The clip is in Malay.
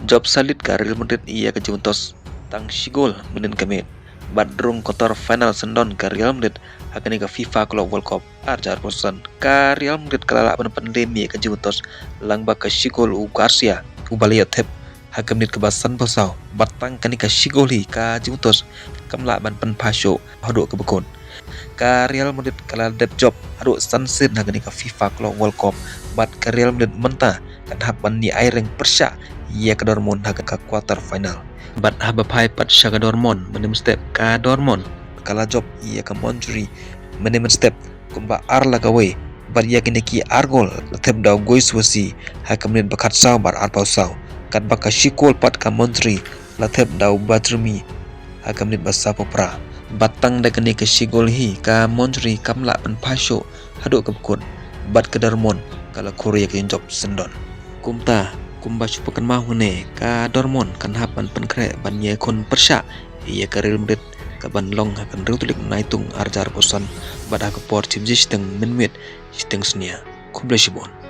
Job salit ka Real Madrid ia ke Juventus tang sigol menen kemit. Badrung kotor final sendon ka Real Madrid hakani ka FIFA Club World Cup arjar bosan ka Real Madrid kalala pandem ia ke Juventus lang ba ka sigol u Garcia u balia tep hakam nit ke basan bosau batang kani ka sigol hi ka Juventus kamla ban pen pasyo hado ke bekon ka Real Madrid kalala dep job hado sansin hakani ka FIFA Club World Cup bat ka Real Madrid mentah kan haban ni aireng persya ia ke Dortmund haga ka quarter final bat haba pai pat syaga Dortmund menem step ka Dortmund kala job ia ke Monjuri menem step kumba ar lagawe bat ia kini ki argol letep daw gois wasi hakam nen bakat saw bar arpau saw kat baka shikol pat ka Monjuri letep daw batrumi hakam nen basapo pra batang da kini ke shigol hi ka Monjuri kamla pen pasyo hado ke bekun bat ke Dortmund kala Korea ke job sendon kumta kumba chupakan mahu ne ka Dortmund kan hapan penkre ban ye kon persya ia ka Real Madrid ka ban long akan rutulik naitung arjar bosan bad ha ka por chip jisteng menmit jisteng senia kubleshibon